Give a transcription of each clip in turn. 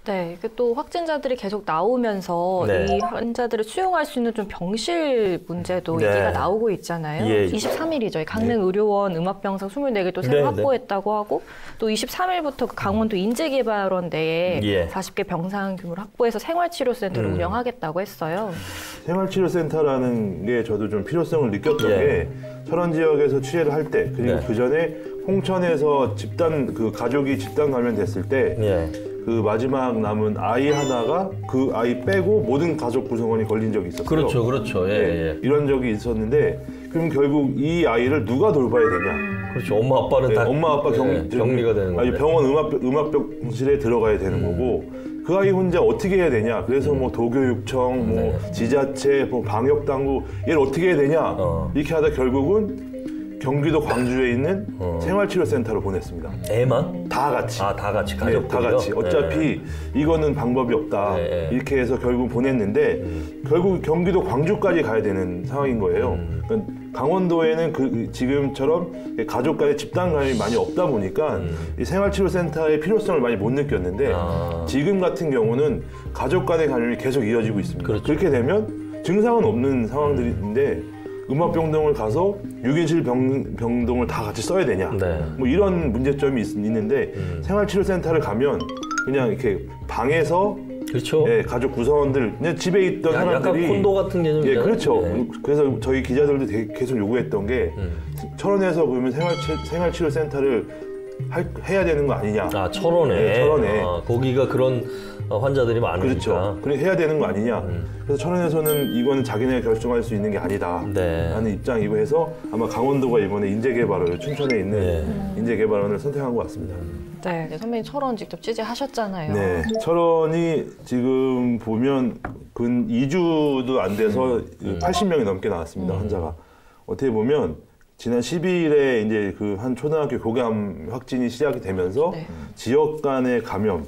네, 또 확진자들이 계속 나오면서 네. 이 환자들을 수용할 수 있는 좀 병실 문제도 네. 얘기가 나오고 있잖아요. 예. 23일이죠. 강릉 의료원 음압병상 24개 또 새로 네, 확보했다고 하고 또 23일부터 강원도 인재개발원 내에 예. 40개 병상 규모를 확보해서 생활치료센터를 운영하겠다고 했어요. 생활치료센터라는 게 저도 좀 필요성을 느꼈던 예. 게 철원 지역에서 취재를 할 때 그리고 네. 그 전에 홍천에서 집단 그 가족이 집단 감염됐을 때 예. 그 마지막 남은 아이 하나가 그 아이 빼고 모든 가족 구성원이 걸린 적이 있었어요. 그렇죠, 그렇죠. 예, 예. 이런 적이 있었는데 그럼 결국 이 아이를 누가 돌봐야 되냐? 그렇죠. 엄마 아빠는 네, 다 엄마 아빠 격리가 되는 거죠. 병원 음압병실에 들어가야 되는 거고 그 아이 혼자 어떻게 해야 되냐? 그래서 뭐 도교육청, 뭐 지자체, 뭐 방역 당국 얘를 어떻게 해야 되냐? 이렇게 하다 결국은 경기도 광주에 있는 생활치료센터로 보냈습니다. 애만? 다 같이. 아, 다 같이 네, 가족들이요? 다 같이. 어차피 이거는 방법이 없다. 네. 이렇게 해서 결국 보냈는데 결국 경기도 광주까지 가야 되는 상황인 거예요. 그러니까 강원도에는 그 지금처럼 가족 간의 집단 감염이 많이 없다 보니까 이 생활치료센터의 필요성을 많이 못 느꼈는데 지금 같은 경우는 가족 간의 감염이 계속 이어지고 있습니다. 그렇죠. 그렇게 되면 증상은 없는 상황들인데 음압병동을 가서 6인실 병동을 다 같이 써야 되냐 네. 뭐 이런 문제점이 있는데 생활치료센터를 가면 그냥 이렇게 방에서 그렇죠. 예, 가족 구성원들 그냥 집에 있던 사람들이 약간 콘도 같은 개념이잖아요. 예, 그렇죠. 네. 그래서 저희 기자들도 계속 요구했던 게 철원에서 그러면 생활치료센터를 해야 되는 거 아니냐. 아, 철원에. 네, 철원에. 아, 거기가 그런 환자들이 많으니까. 그렇죠. 그래 해야 되는 거 아니냐. 그래서 철원에서는 이거는 자기네가 결정할 수 있는 게 아니다. 네. 라는 입장이고 해서 아마 강원도가 이번에 인재개발원을 춘천에 있는 인재개발원을 선택한 것 같습니다. 네, 선배님 철원 직접 취재하셨잖아요. 네, 철원이 지금 보면 근 2주도 안 돼서 80명이 넘게 나왔습니다, 환자가. 어떻게 보면 지난 12일에 이제 그 한 초등학교 교감 확진이 시작이 되면서 지역 간의 감염이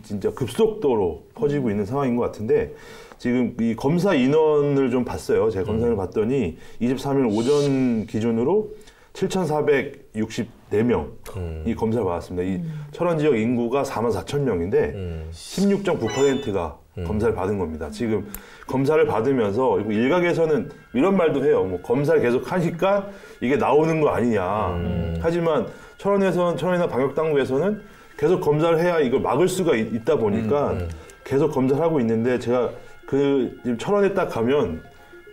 진짜 급속도로 퍼지고 있는 상황인 것 같은데 지금 이 검사 인원을 좀 봤어요. 제가 검사를 봤더니 23일 오전 기준으로 7,464명이 검사를 받았습니다. 이 철원 지역 인구가 44,000명인데 16.9%가 검사를 받은 겁니다. 지금 검사를 받으면서 일각에서는 이런 말도 해요. 뭐 검사를 계속 하니까 이게 나오는 거 아니냐. 하지만 철원이나 방역당국에서는 계속 검사를 해야 이걸 막을 수가 있다 보니까 계속 검사를 하고 있는데 제가 지금 철원에 딱 가면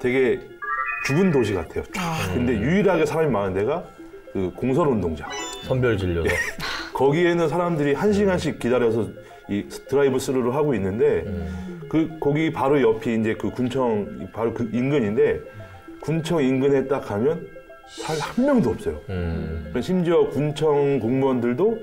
되게 죽은 도시 같아요. 근데 유일하게 사람이 많은 데가 그 공설운동장. 선별진료소. 거기에는 사람들이 1시간씩 기다려서 이 드라이브 스루를 하고 있는데 거기 바로 옆이 이제 그 군청 바로 그 인근인데 군청 인근에 딱 가면 살 한 명도 없어요. 심지어 군청 공무원들도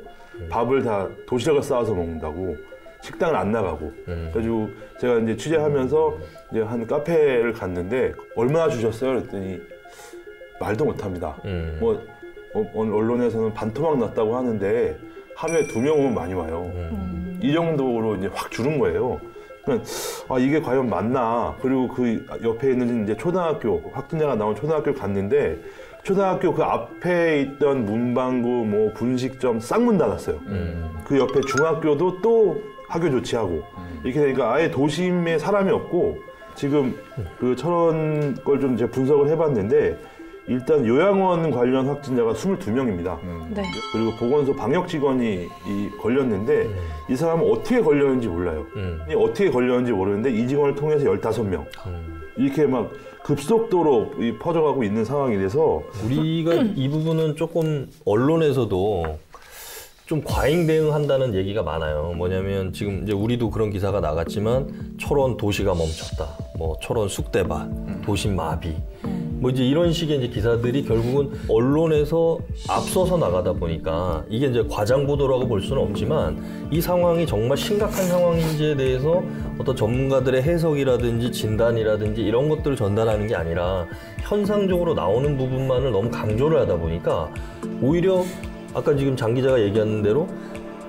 밥을 다 도시락을 싸와서 먹는다고 식당을 안 나가고 그래가지고 제가 이제 취재하면서 이제 한 카페를 갔는데 얼마나 주셨어요? 그랬더니 말도 못합니다. 뭐 언론에서는 반토막 났다고 하는데 하루에 2명 오면 많이 와요. 이 정도로 이제 확 줄은 거예요. 그러니까 이게 과연 맞나? 그리고 그 옆에 있는 이제 초등학교 확진자가 나온 초등학교를 갔는데 초등학교 그 앞에 있던 문방구, 뭐 분식점 싹 문 닫았어요. 그 옆에 중학교도 또 학교 조치하고 이렇게 되니까 아예 도심에 사람이 없고 지금 그 철원 걸 좀 제가 분석을 해봤는데 일단 요양원 관련 확진자가 22명입니다. 네. 그리고 보건소 방역 직원이 걸렸는데 이 사람은 어떻게 걸렸는지 몰라요. 어떻게 걸렸는지 모르는데 이 직원을 통해서 15명. 이렇게 막 급속도로 퍼져가고 있는 상황이라서 우리가 이 부분은 조금 언론에서도 좀 과잉 대응한다는 얘기가 많아요. 뭐냐면 지금 이제 우리도 그런 기사가 나갔지만 철원 도시가 멈췄다. 뭐 철원 쑥대밭, 도심 마비. 뭐 이제 이런 식의 이제 기사들이 결국은 언론에서 앞서서 나가다 보니까 이게 이제 과장 보도라고 볼 수는 없지만 이 상황이 정말 심각한 상황인지에 대해서 어떤 전문가들의 해석이라든지 진단이라든지 이런 것들을 전달하는 게 아니라 현상적으로 나오는 부분만을 너무 강조를 하다 보니까 오히려 아까 지금 장 기자가 얘기하는 대로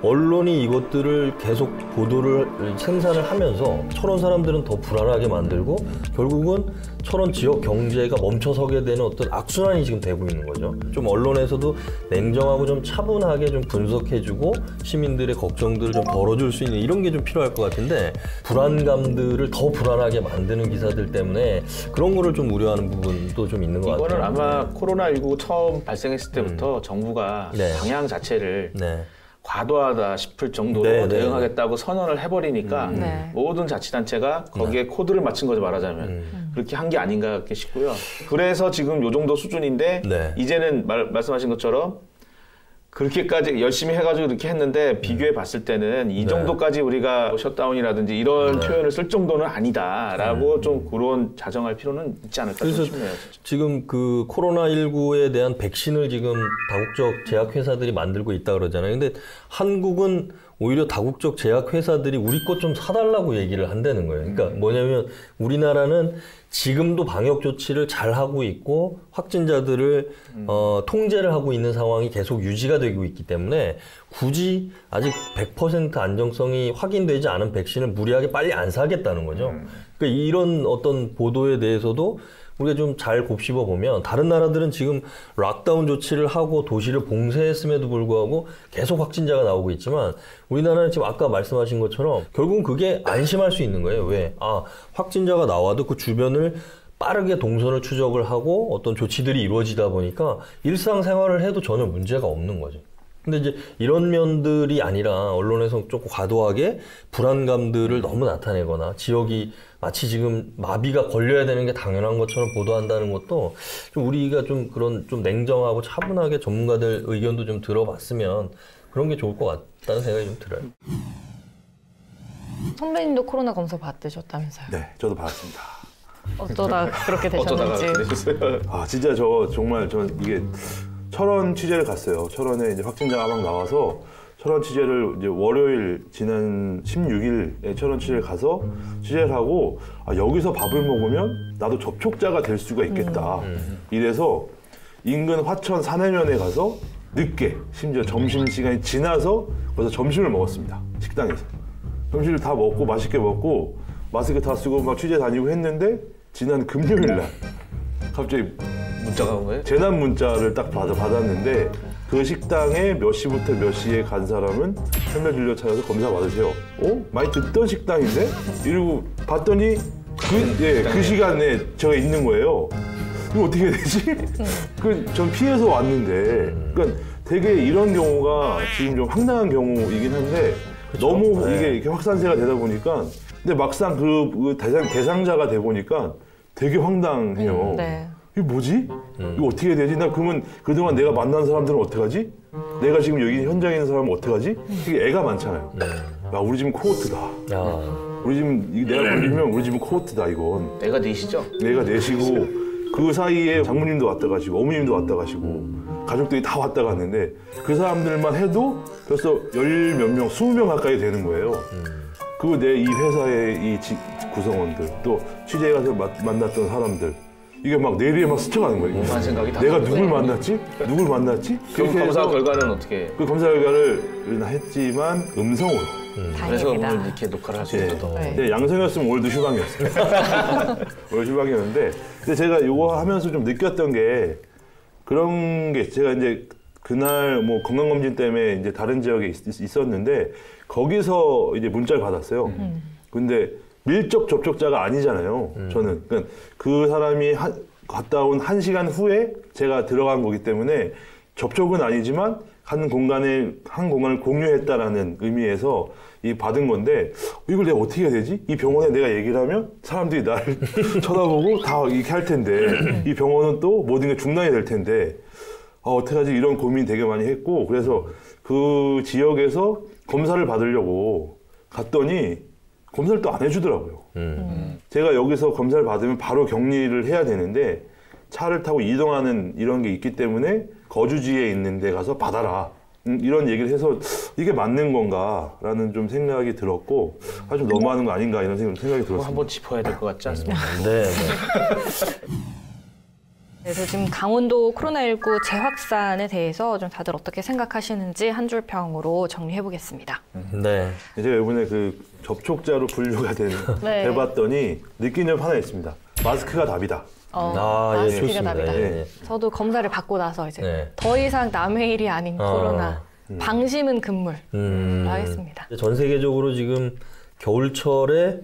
언론이 이것들을 계속 보도를 생산을 하면서 철원 사람들은 더 불안하게 만들고 결국은 철원 지역 경제가 멈춰서게 되는 어떤 악순환이 지금 되고 있는 거죠. 좀 언론에서도 냉정하고 좀 차분하게 좀 분석해주고 시민들의 걱정들을 좀 덜어줄 수 있는 이런 게 좀 필요할 것 같은데 불안감들을 더 불안하게 만드는 기사들 때문에 그런 거를 좀 우려하는 부분도 좀 있는 것 같아요. 이거는 아마 코로나19 처음 발생했을 때부터 정부가 네. 방향 자체를 네. 과도하다 싶을 정도로 네, 네, 대응하겠다고 선언을 해버리니까 네. 모든 자치단체가 거기에 코드를 맞춘 거죠, 말하자면. 그렇게 한 게 아닌가 싶고요. 그래서 지금 요 정도 수준인데 네. 이제는 말씀하신 것처럼 그렇게까지 열심히 해가지고 이렇게 했는데 비교해 봤을 때는 이 정도까지 우리가 셧다운이라든지 이런 표현을 쓸 정도는 아니다라고 좀 그런 자정할 필요는 있지 않을까 그래서 싶네요. 진짜. 지금 그 코로나19에 대한 백신을 지금 다국적 제약회사들이 만들고 있다 그러잖아요. 근데 한국은 오히려 다국적 제약회사들이 우리 것 좀 사달라고 얘기를 한다는 거예요. 그러니까 뭐냐면 우리나라는 지금도 방역 조치를 잘 하고 있고 확진자들을 통제를 하고 있는 상황이 계속 유지가 되고 있기 때문에 굳이 아직 100% 안정성이 확인되지 않은 백신을 무리하게 빨리 안 사겠다는 거죠. 그러니까 이런 어떤 보도에 대해서도 우리가 좀 잘 곱씹어 보면 다른 나라들은 지금 락다운 조치를 하고 도시를 봉쇄했음에도 불구하고 계속 확진자가 나오고 있지만 우리나라는 지금 아까 말씀하신 것처럼 결국은 그게 안심할 수 있는 거예요. 왜? 확진자가 나와도 그 주변을 빠르게 동선을 추적을 하고 어떤 조치들이 이루어지다 보니까 일상생활을 해도 전혀 문제가 없는 거죠. 근데 이제 이런 면들이 아니라 언론에서 조금 과도하게 불안감들을 너무 나타내거나 지역이 마치 지금 마비가 걸려야 되는 게 당연한 것처럼 보도한다는 것도 좀 우리가 좀 그런 좀 냉정하고 차분하게 전문가들 의견도 좀 들어봤으면 그런 게 좋을 것 같다는 생각이 좀 들어요. 선배님도 코로나 검사 받으셨다면서요? 네, 저도 받았습니다. 어쩌다 그렇게 어쩌다가 되셨는지. 그러셨어요. 진짜 전 이게 철원 취재를 갔어요. 철원에 이제 확진자가 막 나와서 철원 취재를 이제 월요일 지난 16일에 철원 취재를 가서 취재를 하고 여기서 밥을 먹으면 나도 접촉자가 될 수가 있겠다. 이래서 인근 화천 산해면에 가서 늦게 심지어 점심시간이 지나서 거기서 점심을 먹었습니다. 식당에서. 점심을 다 먹고 맛있게 먹고 마스크 다 쓰고 막 취재 다니고 했는데 지난 금요일 날 갑자기 문자가 온 거예요? 재난 문자를 딱 받았는데 그 식당에 몇 시부터 몇 시에 간 사람은 선별진료 찾아서 검사 받으세요. 많이 듣던 식당인데? 이러고 봤더니 그 시간에 제가 있는 거예요. 이거 어떻게 해야 되지? 전 피해서 왔는데. 그러니까 되게 이런 경우가 지금 좀 황당한 경우이긴 한데 그쵸? 너무 네. 이게 이렇게 확산세가 되다 보니까 근데 막상 그 대상자가 돼 보니까 되게 황당해요. 네. 이게 뭐지? 이거 어떻게 해야 되지? 나 그러면 그동안 내가 만난 사람들은 어떡하지? 내가 지금 여기 현장에 있는 사람은 어떡하지? 이게 애가 많잖아요. 야, 우리 집은 코호트다. 우리 집은 내가 걸리면 우리 집은 코호트다 이건. 애가 넷이죠? 애가 넷이고 그 사이에 장모님도 왔다 가시고 어머님도 왔다 가시고 가족들이 다 왔다 갔는데 그 사람들만 해도 벌써 열 몇 명, 20명 가까이 되는 거예요. 그리고 내 이 회사의 이 구성원들 또 취재에 가서 만났던 사람들 이게 막 내리에 막 스쳐가는 거예요. 오만 생각이 다 내가 들어요. 누굴 만났지? 누굴 만났지? 그럼 검사 해서 결과는 어떻게? 그 검사 결과를 했지만 음성으로. 그래서 오늘 다행이다. 이렇게 녹화를 할 수 네. 있었던 네. 근데 양성이었으면 오늘도 휴방이었어요. 오늘 휴방이었는데 근데 제가 이거 하면서 좀 느꼈던 게 그런 게 제가 이제 그날 뭐 건강검진 때문에 이제 다른 지역에 있었는데 거기서 이제 문자를 받았어요. 근데 밀접 접촉자가 아니잖아요. 저는. 그러니까 그 사람이 갔다 온 1시간 후에 제가 들어간 거기 때문에 접촉은 아니지만 한 공간을 공유했다라는 의미에서 이 받은 건데 이걸 내가 어떻게 해야 되지? 이 병원에 내가 얘기를 하면 사람들이 나를 쳐다보고 다 이렇게 할 텐데 이 병원은 또 모든 게 중단이 될 텐데 어떡하지? 이런 고민 되게 많이 했고 그래서 그 지역에서 검사를 받으려고 갔더니 검사를 또 안 해주더라고요. 제가 여기서 검사를 받으면 바로 격리를 해야 되는데 차를 타고 이동하는 이런 게 있기 때문에 거주지에 있는 데 가서 받아라. 이런 얘기를 해서 이게 맞는 건가라는 좀 생각이 들었고 좀 너무하는 거 아닌가 이런 생각이 그거 들었습니다. 한번 짚어야 될 것 같지 않습니까? 네. 그래서 지금 강원도 코로나19 재확산에 대해서 좀 다들 어떻게 생각하시는지 한 줄 평으로 정리해 보겠습니다. 네. 제가 이번에 그 접촉자로 분류가 된 네. 해봤더니 느낀 점 하나 있습니다. 마스크가 답이다. 예, 마스크가 좋습니다. 답이다. 예. 저도 검사를 받고 나서 이제 네. 더 이상 남의 일이 아닌 코로나, 방심은 금물 하겠습니다. 전 세계적으로 지금 겨울철에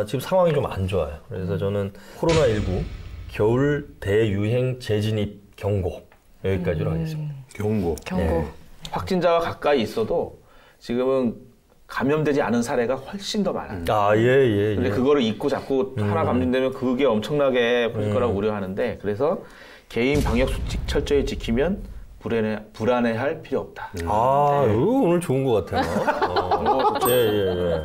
지금 상황이 좀 안 좋아요. 그래서 저는 코로나19 겨울 대유행 재진입 경고 여기까지로 하겠습니다. 경고. 경고. 확진자가 가까이 있어도 지금은 감염되지 않은 사례가 훨씬 더 많아요. 예. 근데 그거를 잊고 자꾸 하나 감염되면 그게 엄청나게 커질 거라고 우려하는데 그래서 개인 방역 수칙 철저히 지키면 불안해할 필요 없다. 이거 오늘 좋은 것 같아요. 예.